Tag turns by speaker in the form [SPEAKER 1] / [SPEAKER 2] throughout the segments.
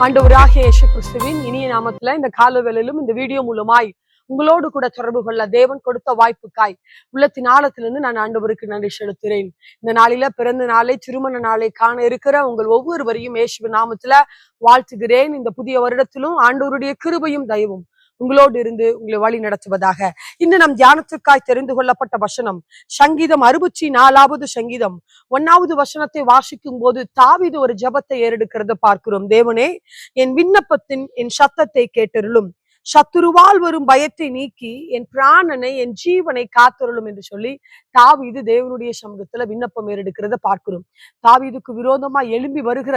[SPEAKER 1] ஆண்டவராகிய இயேசு கிறிஸ்துவின் இனிய நாமத்துல இந்த காலவேளையிலும் இந்த வீடியோ மூலமாய் உங்களோடு கூட தொடர்பு கொள்ள தேவன் கொடுத்த வாய்ப்புக்காய் உள்ளத்தின் ஆழத்திலிருந்து நான் ஆண்டவருக்கு நன்றி செலுத்துகிறேன். இந்த நாளில பிறந்த நாளை திருமண நாளை காண இருக்கிற உங்கள் ஒவ்வொருவரையும் இயேசுவின் நாமத்துல வாழ்த்துகிறேன். இந்த புதிய வருடத்திலும் ஆண்டவருடைய கிருபையும் தயவும் உங்களோடு இருந்து உங்களை வழி நடத்துவதாக. இன்று நம் தியானத்திற்காய் தெரிந்து கொள்ளப்பட்ட வசனம் சங்கீதம் 64வது சங்கீதம் 1வது வசனத்தை வாசிக்கும் போது தாவீது ஒரு ஜெபத்தை ஏறெடுக்கிறத பார்க்கிறோம். தேவனே, என் விண்ணப்பத்தின் என் சத்தத்தை கேட்டருளும், சத்துருவால் வரும் பயத்தை நீக்கி என் பிராணனை என் ஜீவனை காத்தருளும் என்று சொல்லி தாவீது தேவனுடைய சமூகத்துல விண்ணப்பம் ஏறெடுக்கிறத பார்க்கிறோம். தாவீதுக்கு விரோதமா எழும்பி வருகிற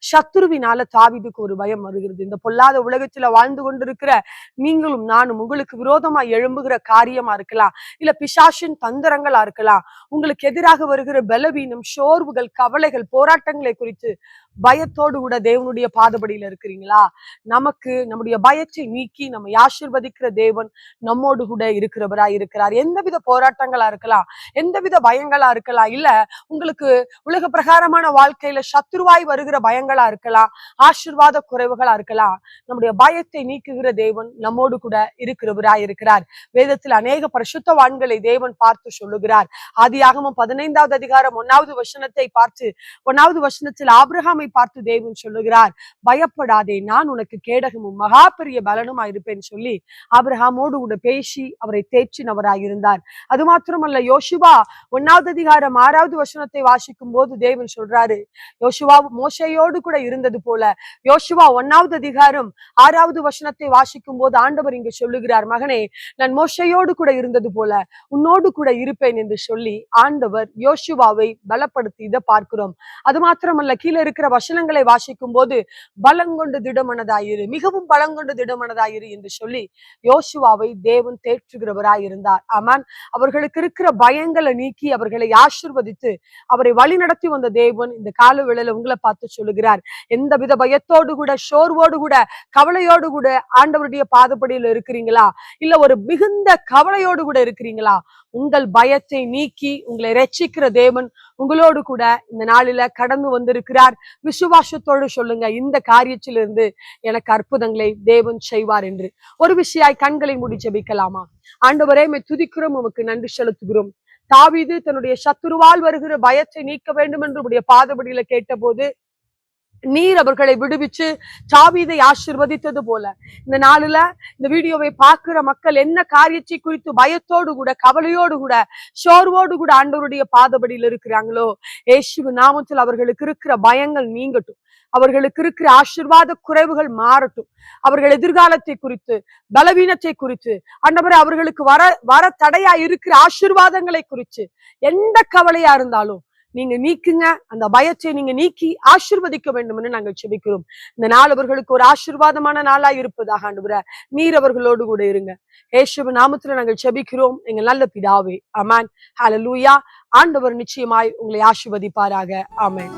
[SPEAKER 1] சத்துருவினால தாவீதுக்கு ஒரு பயம் வருகிறது. இந்த பொல்லாத உலகத்துல வாழ்ந்து கொண்டிருக்கிற நீங்களும் நானும் உங்களுக்கு விரோதமா எழும்புகிற காரியமா இருக்கலாம், இல்ல பிசாசின் தந்திரங்களா இருக்கலாம், உங்களுக்கு எதிராக வருகிற பலவீனம், சோர்வுகள், கவலைகள், போராட்டங்களை குறித்து பயத்தோடு கூட தேவனுடைய பாதபடியில இருக்கிறீங்களா? நமக்கு நம்முடைய பயத்தை நீக்கி நம்மை ஆசீர்வதிக்கிற தேவன் நம்மோடு கூட இருக்கிறவராய் இருக்கிறார். எந்தவித போராட்டங்களா இருக்கலாம், எந்தவித பயங்களா இருக்கலாம், இல்ல உங்களுக்கு உலக பிரகாரமான வாழ்க்கையில சத்துருவாய் வருகிற பயங்களா இருக்கலாம், ஆசீர்வாத குறைவுகளா இருக்கலாம், நம்முடைய பயத்தை நீக்குகிற தேவன் நம்மோடு கூட இருக்கிறவராய் இருக்கிறார். வேதத்தில் அநேக பரிசுத்தவான்களை தேவன் பார்த்து சொல்லுகிறார். ஆதியாகமம் 15வது அதிகாரம் 1வது வசனத்தை பார்த்து 1வது வசனத்தில் ஆபிரகாமை பார்த்து தேவன் சொல்லுகிறார், பயப்படாதே, நான் உனக்கு கேடகமும் மகா பெரிய பலனுமாய் இருப்பேன் சொல்லி ஆபிரகாமோடு கூட பேசி அவரை தேற்றினவராயிருந்தார். அது மாத்திரமல்ல, யோசுவா 1வது அதிகாரம் 6வது வசனத்தை வாசிக்கும் போது தேவன் சொல்றாரு, யோசுவா மோசையோடு கூட இருந்தது போல. யோசுவா 1வது அதிகாரம் 6வது வசனத்தை வாசிக்கும் போது ஆண்டவர் இங்கு சொல்லுகிறார், மகனே, நான் மோசையோடு கூட இருந்தது போல உன்னோடு கூட இருப்பேன் என்று சொல்லி ஆண்டவர் யோசுவாவை பலப்படுத்தி இதை பார்க்கிறோம். அது மாத்திரமல்ல, கீழே இருக்கிற வசனங்களை வாசிக்கும் போது பலங்கொண்டு திடமனதாயிரு, மிகவும் பலங்கொண்டு திடமனதாயிரு என்று சொல்லி யோசுவாவை தேவன் தேற்றுகிறவராய் இருந்தார். ஆமான். அவர்களுக்கு இருக்கிற பயங்களை நீக்கி அவர்களை ஆசீர்வதித்து அவரை வழி நடத்தி வந்த தேவன் இந்த கால வேளையில உங்களை பார்த்து சொல்லுகிறார், எந்தவித பயத்தோடு கூட, சோர்வோடு கூட, கவலையோடு கூட ஆண்டவருடைய பாதப்படியில் இருக்கிறீங்களா? இல்ல ஒரு மிகுந்த கவலையோடு கூட இருக்கிறீங்களா? உங்கள் பயத்தை நீக்கி உங்களை ரட்சிக்கிற தேவன் உங்களோடு கூட இந்த நாளில கடந்து வந்திருக்கிறார். விசுவாசத்தோடு சொல்லுங்க, இந்த காரியத்திலிருந்து எனக்கு அற்புதங்களை தேவன் செய்வார் என்று. ஒரு விஷயாய் கண்களை மூடி ஜெபிக்கலாமா? ஆண்டவரே, துதிக்கிறோம், உமக்கு நன்றி செலுத்துகிறோம். தாவீது தன்னுடைய சத்துருவால் வருகிற பயத்தை நீக்க வேண்டும் என்று உடைய பாதபடியில கேட்டபோது நீர் அவர்களை விடுவிச்சு தாவீதை ஆசீர்வதித்தது போல இந்த நாளில இந்த வீடியோவை பார்க்கிற மக்கள் என்ன காரியத்தை குறித்து பயத்தோடு கூட, கவலையோடு கூட, சோர்வோடு கூட ஆண்டவருடைய பாதபடியில் இருக்கிறாங்களோ, இயேசுவின் நாமத்தில் அவர்களுக்கு இருக்கிற பயங்கள் நீங்கட்டும், அவர்களுக்கு இருக்கிற ஆசீர்வாத குறைவுகள் மாறட்டும், அவர்கள் எதிர்காலத்தை குறித்து, பலவீனத்தை குறித்து, ஆண்டவரே அவர்களுக்கு வர தடையா இருக்கிற ஆசீர்வாதங்களை குறித்து எந்த கவலையா இருந்தாலும் நீங்க நீக்குங்க. அந்த பயத்தை நீங்க நீக்கி ஆசீர்வதிக்க வேண்டும் என்று நாங்கள் செபிக்கிறோம். இந்த நாள் அவர்களுக்கு ஒரு ஆசீர்வாதமான நாளா இருப்பதாக ஆண்டவரே நீர் அவர்களோடு கூட இருங்க. இயேசுவின் நாமத்துல நாங்கள் செபிக்கிறோம், எங்கள் நல்ல பிதாவே. ஆமென். ஹல்லேலூயா. ஆண்டவர் நிச்சயமாய் உங்களை ஆசீர்வதிப்பாராக. ஆமென்.